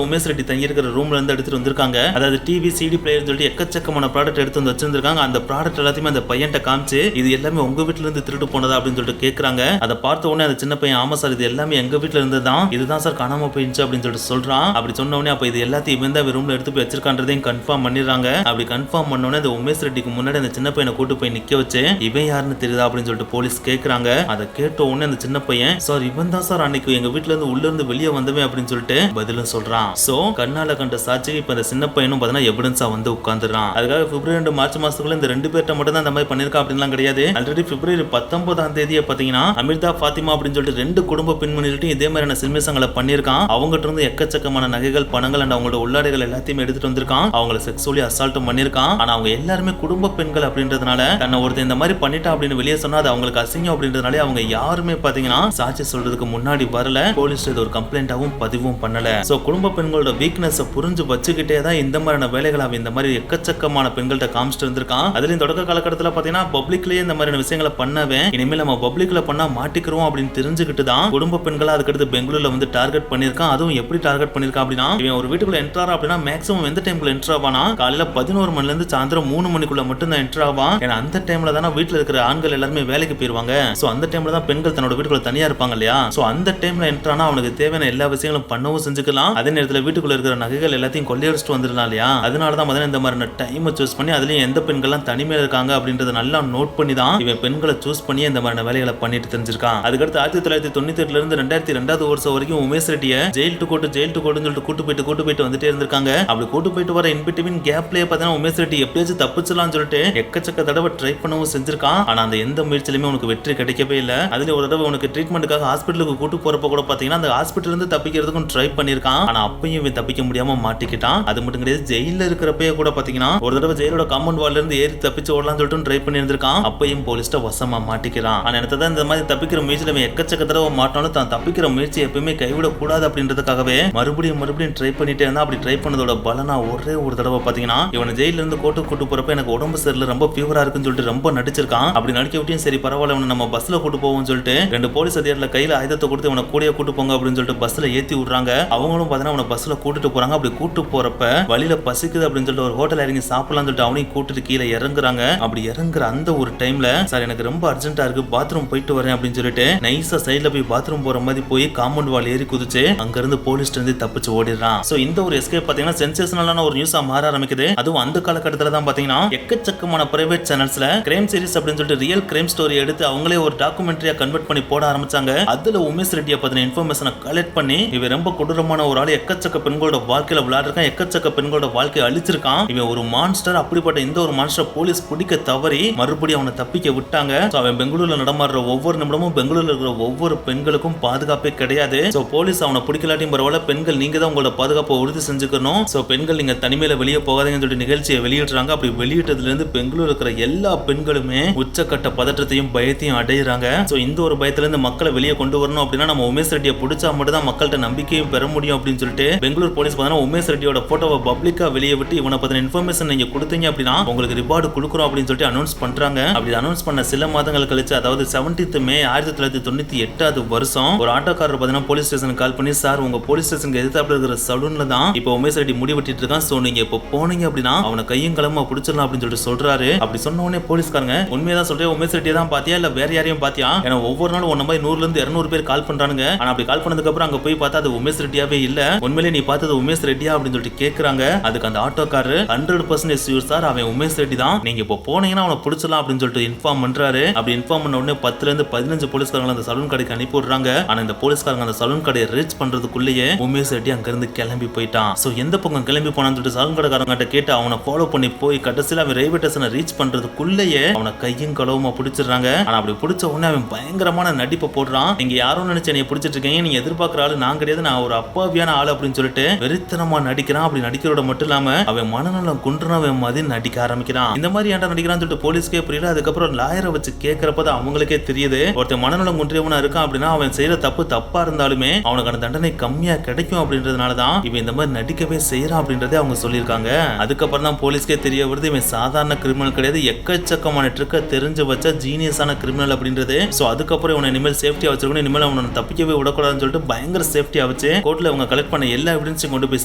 உமேஷ் ரெட்டி தங்கி இருக்கிற ரூம்ல இருந்து எடுத்துட்டு வந்திருக்காங்க. அதாவது டிவி சிடி பிளேயர் சொல்லிட்டு எக்கச்சக்கமான ப்ராடக்ட் எடுத்து வந்து வச்சிருக்காங்க. அந்த ப்ராடக்ட் எல்லாத்தையுமே அந்த பையன்ட்ட காமிச்சு இது எல்லாமே உங்க வீட்ல இருந்து திருட்டு போனதா அப்படின்னு சொல்லிட்டு கேக்குறாங்க. அதை பார்த்த உடனே அந்த சின்ன பையன் ஆமா சார் இது எல்லாமே எங்க வீட்ல இருந்து தான், இதுதான் சார் காணாம போயிடுச்சு அப்படின்னு சொல்லிட்டு சொல்றான். அப்படி சொன்ன உடனே அப்ப இது எல்லாத்தையும் இவன் தான் ரூம்ல எடுத்து போய் வச்சிருக்கான்றதையும் கன்ஃபார்ம் பண்ணிடுறாங்க. அப்படி கன்ஃபார்ம் பண்ண உடனே அந்த உமேஷ் ரெட்டிக்கு முன்னாடி அந்த சின்ன பையனை கூட்டு போய் நிக்க வச்சு இவன் யாருன்னு தெரியுதா அப்படின்னு சொல்லிட்டு போலீஸ் கேக்குறாங்க. அதை கேட்ட உடனே அந்த சின்ன பையன் சார் இவன் தான் சார் அன்னைக்கு எங்க வீட்ல இருந்து உள்ள இருந்து வெளியே வந்தவன் அப்படின்னு சொல்லிட்டு பதிலும் சொல்றான். சோ கண்ணால கண்ட சாட்சி இப்ப இந்த சின்ன பையனும் பாத்தீங்கன்னா எவிடன்ஸா வந்து உட்கார்ந்துறான். அதுக்காக பிப்ரவரி 2 மார்ச் மாசத்துக்குள்ள இந்த 2 பேர்ட்ட மட்டும் தான் இந்த மாதிரி பண்ணிருக்கா அப்படின்லாம் கிடையாது. ஆல்ரெடி பிப்ரவரி 19ஆம் தேதியே பாத்தீங்கன்னா அமிர்தா ஃபாத்திமா அப்படின்னு சொல்லிட்டு 2 குடும்ப பெண்மணிகள்ட்டும் இதே மாதிரியான சில்மிசங்களை பண்ணிருக்கான். அவங்ககிட்ட இருந்து எக்கச்சக்கமான நகைகள் பணங்கள் அண்ட் அவங்களோட உள்ளாடைகள் எல்லாத்தையும் எடுத்துட்டு வந்திருக்கான். அவங்களை செக்ஸுவலி அசால்ட்டும் பண்ணிருக்கான். ஆனா அவங்க எல்லாருமே குடும்ப பெண்கள் அப்படின்றதுனால தன்னை ஒருத்தர் இந்த மாதிரி பண்ணிட்டா அப்படின்னு வெளியே சொன்னா அது அவங்களுக்கு அசிங்கம் அப்படின்றதுனால அவங்க யாருமே பாத்தீங்கன்னா சாட்சி சொல்றதுக்கு முன்னாடி வரல. போலீஸ் ஒரு கம்ப்ளைண்டாவும் பதிவும் பண்ணல. சோ குடும்ப பெண்களோட வீக்னஸ் புரிஞ்சு வச்சுக்கிட்டே தான் இந்த மாதிரியான வேலைகளை அவன் இந்த மாதிரி எக்கச்சக்கமான பெண்கள்ட்ட காமிச்சிட்டு இருந்திருக்கான். அதுலயும் தொடக்க காலகட்டத்தில் பாத்தீங்கன்னா பப்ளிக்லயே இந்த மாதிரியான விஷயங்களை பண்ணவே இனிமேல் நம்ம பப்ளிக்ல பண்ணா மாட்டிக்கிறோம் அப்படின்னு தெரிஞ்சுக்கிட்டு தான் குடும்ப பெண்களை அதுக்கடுத்து பெங்களூர்ல வந்து டார்கெட் பண்ணிருக்கான். அதுவும் எப்படி டார்கெட் பண்ணிருக்கான் அப்படின்னா இவன் ஒரு வீட்டுக்குள்ள என்ட்ரா அப்படின்னா மேக்ஸிமம் எந்த டைம்ல என்ட்ரா ஆவானா காலையில 11 மணில இருந்து சாயந்தரம் 3 மணிக்குள்ள மட்டும் தான் என்ட்ரா ஆவான். ஏன்னா அந்த டைம்ல தானே வீட்டுல இருக்கிற ஆண்கள் எல்லாருமே வேலைக்கு போயிருவாங்க. சோ அந்த டைம்ல தான் பெண்கள் தன்னோட வீட்டுக்குள்ள தனியா இருப்பாங்க இல்லையா. சோ அந்த டைம்ல என்ட்ரானா அவனுக்கு தேவையான எல்லா விஷயங்களும் பண்ணவும் செஞ்சுக்கலாம். அதே நேரத்தில் வீட்டுக்குள்ள இருக்கிற நகைகள் எல்லாத்தையும் கொள்ளையடிச்சிட்டு வந்துடலாம் இல்லையா. அதனாலதான் முதல்ல இந்த மாதிரி டைம் சூஸ் பண்ணி அதுலயும் எந்த பெண்கள்லாம் தனிமையில இருக்காங்க அப்படின்றத நல்லா நோட் பண்ணி தான் இவன் பெண்களை சூஸ் பண்ணி இந்த மாதிரி வேலைகளை பண்ணிட்டு தெரிஞ்சிருக்கான். அதுக்கடுத்து 1998 இருந்து 2002 வருஷம் வரைக்கும் உமேஷ் ரெட்டியை ஜெயில் டு கோர்ட் சொல்லிட்டு கூட்டு போயிட்டு வந்துட்டே இருந்திருக்காங்க. அப்படி கூட்டு போயிட்டு வர இன்பிட்வீன் கேப்லயே பார்த்தா உமேஷ் ரெட்டி எப்படியாச்சும் தப்பிச்சலாம்னு சொல்லிட்டு எக்கச்சக்க தடவை ட்ரை பண்ணவும் செஞ்சிருக்கான். ஆனா அந்த எந்த முயற்சியிலுமே உனக்கு வெற்றி கிடைக்கவே இல்லை. அதுல ஒரு தடவை உனக்கு ட்ரீட்மெண்ட்டுக்காக ஹாஸ்பிட்டலுக்கு கூட்டு போறப்ப கூட பாத்தீங்கன்னா அந்த ஹாஸ்பிட்டல் இருந்து தப்பிக்கிறதுக்கும் ட்ரை பண்ணிருக்கான். ஆனா அப்பயும் இவன் தப்பிக்க முடியாம மாட்டிக்கிட்டான். அது மட்டும் கிடையாது, ஜெயில இருக்கிறப்பே கூட பாத்தீங்கன்னா ஒரு தடவை ஜெயிலோட காம்பவுண்ட் வால்ல இருந்து ஏறி தப்பிச்சு ஓடலாம் சொல்லிட்டு ட்ரை பண்ணி இருந்திருக்கான். அப்பயும் போலீஸ்ட வசமா மாட்டிக்கிறான். ஆனா எனக்கு தான் இந்த மாதிரி தப்பிக்கிற முயற்சியில இவன் எக்கச்சக்க தடவை மாட்டாலும் தான் தப்பிக்கிற முயற்சி எப்பவுமே கைவிடக் கூடாது அப்படின்றதுக்காகவே மறுபடியும் ட்ரை பண்ணிட்டே இருந்தா. அப்படி ட்ரை பண்ணதோட பலனா ஒரே ஒரு தடவை பாத்தீங்கன்னா இவன் ஜெயில இருந்து கோர்ட்டுக்கு கூட்டு போறப்ப எனக்கு உடம்பு சரியில்லை ரொம்ப ஃபீவரா இருக்குன்னு சொல்லிட்டு ரொம்ப நடிச்சிருக்கான். அப்படி நடிக்க விட்டியும் சரி பரவாயில்ல இவனை நம்ம பஸ்ல கூட்டு போவோம்னு சொல்லிட்டு 2 போலீஸ் அதிகாரிகள் கையில ஆயுதத்தை கொடுத்து இவனை கூடயே கூட்டு போங்க அப்படின்னு சொல்லிட்டு பஸ்ல ஏத்தி விடுறாங்க. அவங்களும் பாத்தீங்கன்னா அவனை பஸ்ல கூட்டிட்டு போறாங்க. அப்படி கூட்டு போறப்ப வழியில பசிக்குது அப்படின்னு சொல்லிட்டு ஒரு ஹோட்டல் இறங்கி சாப்பிடலாம்னு சொல்லிட்டு அவனையும் கூட்டிட்டு கீழே இறங்குறாங்க. அப்படி இறங்குற அந்த ஒரு டைம்ல சார் எனக்கு ரொம்ப அர்ஜென்ட்டா இருக்கு பாத்ரூம் போயிட்டு வரேன் அப்படின்னு சொல்லிட்டு நைஸா சைடுல போய் பாத்ரூம் போற மாதிரி போய் காம்பவுண்ட் வால் ஏறி குதிச்சு அங்க இருந்து போலீஸ் இருந்து தப்பிச்சு ஓடிடுறான். சோ இந்த ஒரு எஸ்கேப் பாத்தீங்கன்னா சென்சேஷனலான ஒரு நியூஸா மாற ஆரம்பிக்குது. அதுவும் அந்த காலகட்டத்துல தான் பாத்தீங்கன்னா எக்கச்சக்கமான பிரைவேட் சேனல்ஸ்ல கிரைம் சீரிஸ் அப்படின்னு சொல்லிட்டு ரியல் கிரைம் ஸ்டோரி எடுத்து அவங்களே ஒரு டாக்குமெண்ட்ரியா கன்வெர்ட் பண்ணி போட ஆரம்பிச்சாங்க. அதுல உமேஷ் ரெட்டியை பத்தின இன்ஃபர்மேஷனை கலெக்ட் பண்ணி இவன் ரொம்ப கொடூரமான ஒரு ஆளு, எக்கச்சக்க பெண்களோட வாழ்க்கையில விளையாடுறான், எக்கச்சக்க பெண்களோட வாழ்க்கையை அழிச்சிருக்கான். இவன் ஒரு மான்ஸ்டர். அப்படிப்பட்ட இந்த ஒரு மான்ஸ்டர் போலீஸ் பிடிக்க தவறி மறுபடியும் அவனை தப்பிக்க விட்டாங்க. அவன் பெங்களூர்ல நடமாடுற ஒவ்வொரு நிமிடமும் பெங்களூர்ல இருக்கிற ஒவ்வொரு பெண்களுக்கும் பாதுகாப்பே கிடையாது. சோ போலீஸ் அவனை பிடிக்கலாட்டியும் பரவாயில்ல, பெண்கள் நீங்க தான் உங்களோட பாதுகாப்பை உறுதி செஞ்சுக்கணும். சோ பெண்கள் நீங்க தனிமையில வெளியே போகாதீங்கன்னு சொல்லிட்டு நிகழ்ச்சியை வெளியிடுறாங்க. அப்படி வெளியிட்டதுல இருந்து பெங்களூர் இருக்கிற எல்லா பெண்களுமே உச்சக்கட்ட பதற்றத்தையும் பயத்தையும் அடையிறாங்க. சோ இந்த ஒரு பயத்துல இருந்து மக்களை வெளியே கொண்டு வரணும் அப்படின்னா நம்ம உமேஷ் ரெட்டியை பிடிச்சா மட்டும் தான் மக்கள்கிட்ட நம்பிக்கையும் பெற முடியும் அப்படின்னு சொல்லிட்டு பெங்களூர் போலீஸ் பார்த்தா உமேஷ் ரெட்டியோட போட்டோவை பப்ளிக்கா வெளியே விட்டு இவனை பத்தின இன்ஃபர்மேஷன் நீங்க கொடுத்தீங்க அப்படின்னா உங்களுக்கு ரிவார்டு கொடுக்குறோம் அப்படின்னு சொல்லிட்டு அனௌன்ஸ் பண்றாங்க. அப்படி அனௌன்ஸ் பண்ண சில மாதங்கள் கழிச்சு அதாவது 17th மே 1998 வருஷம் ஒரு ஆட்டோக்காரர் பார்த்தீங்கன்னா போலீஸ் ஸ்டேஷனுக்கு கால் பண்ணி சார் உங்க போலீஸ் ஸ்டேஷனுக்கு எதிர்த்தாப்புல இருக்கிற சலூன்ல தான் இப்போ உமேஷ் ரெட்டி முடி வெட்டிட்டு இருக்கான். சோ நீங்க இப்போ போனீங்க அப்படின்னா அவனை கையும் களமா பிடிச்சிடலாம் அப்படின்னு சொல்லிட்டு சொல்றாரு. அப்படி சொன்ன உடனே போலீஸ்காரங்க உண்மையதான் சொல்றேன் உமேஷ் ரெட்டியை தான் பாத்தியா இல்ல வேற யாரையும் பாத்தியா? ஏன்னா ஒவ்வொரு நாளும் ஒன்ன மாதிரி 100 இருந்து 200 பேர் கால் பண்றானுங்க. ஆனா அப்படி கால் பண்ணதுக்கு அப்புறம் அங்க போய் பார்த்தா அது உமேஷ் ரெட்டியாவே இல்ல. உண்மையிலே நீ பார்த்தது உமேஷ் ரெட்டியா அப்படின்னு சொல்லிட்டு கேக்குறாங்க. அதுக்கு அந்த ஆட்டோக்காரர் 100% ஷூர் சார் அவன் உமேஷ் ரெட்டி தான், நீங்க இப்போ போனீங்கன்னா அவனை பிடிச்சலாம் அப்படின்னு சொல்லிட்டு இன்ஃபார்ம் பண்றாரு. அப்படி இன்ஃபார்ம் பண்ண உடனே 10 இருந்து 15 போலீஸ்காரங்க அந்த சலூன் கடைக்கு அனுப்பி விடுறாங்க. ஆனா இந்த போலீஸ்காரங்க அந்த சலூன் கடையை ரீச் பண்றதுக்குள்ளேயே உமேஷ் ரெட்டி அங்க இருந்து கிளம்பி போயிட்டான். சோ எந்த பக்கம் கிளம்பி போனான்னு சொல்லிட்டு சலூன் கடைக்காரங்க கேட்டு அவனை ஃபாலோ பண்ணி போய் கடைசியில அவன் ரயில்வே ஸ்டேஷனை ரீச் பண்றதுக்குள்ளேயே அவனை கையும் களவுமா பிடிச்சிடுறாங்க. ஆனா அப்படி பிடிச்ச உடனே அவன் பயங்கரமான நடிப்பை போடுறான். நீங்க யாரும் நினைச்சு நீ பிடிச்சிட்டு இருக்கீங்க, நீங்க எதிர்பார்க்கிற ஆளு நான் கிடையாது, நான் ஒரு அப்பாவியான ஆளு அப்படின்னு சொல்லிட்டு வெறித்தனமா நடிக்கிறான். அப்படி நடிக்கிறோட மட்டும் இல்லாம அவன் மனநலம் குன்றுனவன் மாதிரி நடிக்க ஆரம்பிக்கிறான். இந்த மாதிரி ஏன்டா நடிக்கிறான்னு சொல்லிட்டு போலீஸ்க்கே புரியல. அதுக்கப்புறம் லாயரை வச்சு கேட்கறப்பதான் அவங்களுக்கே தெரியுது ஒருத்தன் மனநலம் குன்றியவனா இருக்கான் அப்படின்னா அவன் செய்யற தப்பா இருந்தாலுமே அவனுக்கான தண்டனை கம்மியா கிடைக்கும் அப்படின்றதுனாலதான் இவன் இந்த மாதிரி நடிக்கவே செய்யறான் அப்படின்றதே அவங்க சொல்லியிருக்காங்க. அதுக்கப்புறம் தான் போலீஸ்க்கே தெரிய வருது இவன் சாதாரண கிரிமினல் கிடையாது, எக்கச்சக்கமான ட்ரிக்க தெரிஞ்சு வச்ச ஜீனியஸான கிரிமினல் அப்படின்றது. சோ அதுக்கப்புறம் இவனை இனிமேல் சேஃப்டியா வச்சிருக்கணும், இனிமேல் அவனை தப்பிக்கவே விடக்கூடாதுன்னு சொல்லிட்டு பயங்கர சேஃப்டியா வச்சு கோர்ட்ல இவங்க கலெக்ட் பண்ண எல்லா எவிடன்ஸையும் கொண்டு போய்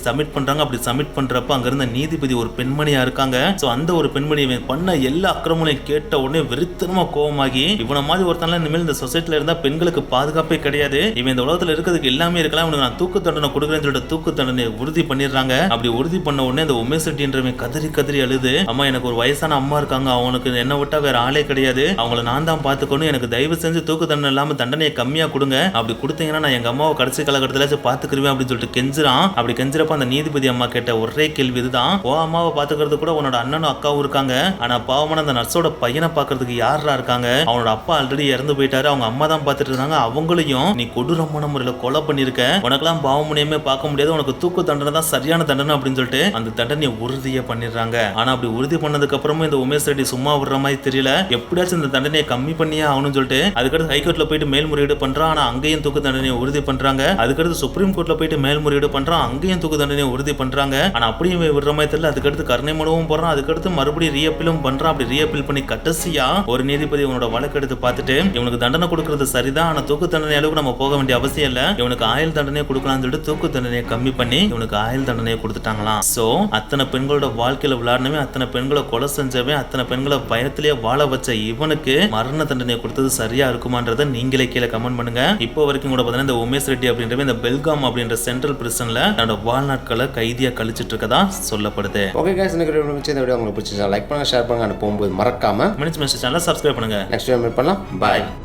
சப்மிட் பண்றாங்க. அப்படி சப்மிட் பண்றப்ப அங்க இருந்த நீதிபதி ஒரு பெண்மணியா இருக்காங்க. சோ அந்த ஒரு பெண்மணி இவன் பண்ண எல்லா அக்கிரமங்களையும் கேட்ட உடனே வெறித்தனமா கோவமாகி இவனை மாதிரி ஒருத்தனால இனிமேல் இந்த சொசைட்டில இருந்தா பெண்களுக்கு பாதுகாப்பே கிடையாது, இவன் இந்த உலகத்துல இருக்கிறதுக்கு எல்லாமே இருக்கலாம், இவனுக்கு நான் தூக்கு தண்டனை கொடுக்குறேன்னு சொல்லிட்டு தூக்கு தண்டனை உறுதி பண்ணிடுறாங்க. அப்படி உறுதி பண்ண உடனே இந்த உமேஷ் ரெட்டின்றவன் கதறி கதறி அழுது, அம்மா எனக்கு ஒரு வயசான அம்மா இருக்காங்க, அவனுக்கு என்ன விட்டா வேற ஆளே கிடையாது, அவங்கள நான் தான் பாத்துக்கணும், எனக்கு தயவு செஞ்சு தூக்கு தண்டனை இல்லாம தண்டனையை கம்மியா கொடுங்க, அப்படி கொடுத்தீங்கன்னா நான் எங்க அம்மாவை கடைசி காலகட்டத்துல பாத்துக்கிருவேன் அப்படின்னு சொல்லிட்டு கெஞ்சுறான். அப்படி கெஞ்சுறப்ப அந்த நீதிபதி அம்மா கேட்ட ஒரே கேள்வி இதுதான், ஓ அம்மாவை பாத்துக்கிறது கூட உன்னோட அண்ணனும் அக்காவும் இருக்காங்க, ஆனா பாவமான அந்த நர்ஸோட பையனை பாக்குறதுக்கு யாரா இருக்காங்க, அவனோட அப்பா ஆல்ரெடி இறந்து போயிட்டாரு, அவங்க அம்மா தான் பாத்துட்டு இருந்தாங்க, அவங்களையும் நீ கொடூரமான முறையில கொலை பண்ணிருக்க, உனக்கெல்லாம் பாவமுனையுமே பார்க்க முடியாது, உனக்கு தூக்கு தண்டனை தான் சரியான தண்டனை அப்படின்னு சொல்லிட்டு அந்த தண்டனையை உறுதியை பண்ணிடுறாங்க. ஆனா அப்படி உறுதி பண்ணதுக்கு அப்புறமும் இந்த உமேஷ் ரெட்டி சும்மா விடுற மாதிரி தெரியல, எப்படியாச்சும் இந்த தண்டனையை கம்மி பண்ணியே ஆகணும்னு சொல்லிட்டு அதுக்கடுத்து ஹைகோர்ட்ல போயிட்டு மேல்முறையீடு பண்றான். ஆனா அங்கேயும் தூக்கு தண்டனையை உறுதி பண்றாங்க. அதுக்கடுத்து சுப்ரீம் கோர்ட்ல போயிட்டு மேல்முறையீடு பண்றான், அங்கேயும் தூக்கு தண்டனையை உறுதி பண்றாங்க. ஆனா அப்படியும் விடுற மாதிரி தெரியல. அதுக்கடுத்து கருணை மனுவும் போறான், அதுக்கடுத்து மறுபடியும் ரீஅப்பீலும் பண்றான். அப்படி ரீஅப்பீல் பண்ணி கடைசியா ஒரு நீதிபதி இவனோட வழக்கு எடுத்து பார்த்துட்டு இவனுக்கு தண்டனை கொடுக்கறது சரிதான், ஆனா தூக்கு தண்டனை அளவுக்கு நம்ம போக வேண்டிய அவசியம் இல்ல, இவனுக்கு ஆயுள் தண்டனையை கொடுக்கலாம்னு சொல்லிட்டு தூக்கு தண்டனையை கம்மி பண்ணி இவனுக்கு ஆயுள் தண்டனையை கொடுத்துட்டாங்களாம். சோ அத்தனை பெண்களோட வாழ்க்கையில விளையாடனவே, அத்தனை பெண்களை கொலை செஞ்சவே, அத்தனை பெண்களை பயத்திலேயே வாழ வச்ச இவனுக்கு மரண தண்டனையை கொடுத்தது சரியா இருக்குமான்றத நீங்களே கீழே கமெண்ட் பண்ணுங்க. இப்போ வரைக்கும் கூட பார்த்தீங்கன்னா இந்த உமேஷ் ரெட்டி அப்படின்ற இந்த பெல்காம் அப்படின்ற சென்ட்ரல் பிரிசன்ல தன்னோட வாழ்நாட்களை கைதியா கழிச்சிட்டு இருக்கதா சொல்லப்படுது. ஓகே गाइस, இந்த வீடியோ உங்களுக்கு பிடிச்சிருந்தா லைக் பண்ணுங்க, ஷேர் பண்ணுங்க, போகும்போது மறக்காம மினிட்ஸ் மெசேஜ் சேனலை சப்ஸ்கிரைப் பண்ணுங்க. நெக்ஸ்ட் வீடியோ மீட் பண்ணலாம். பை.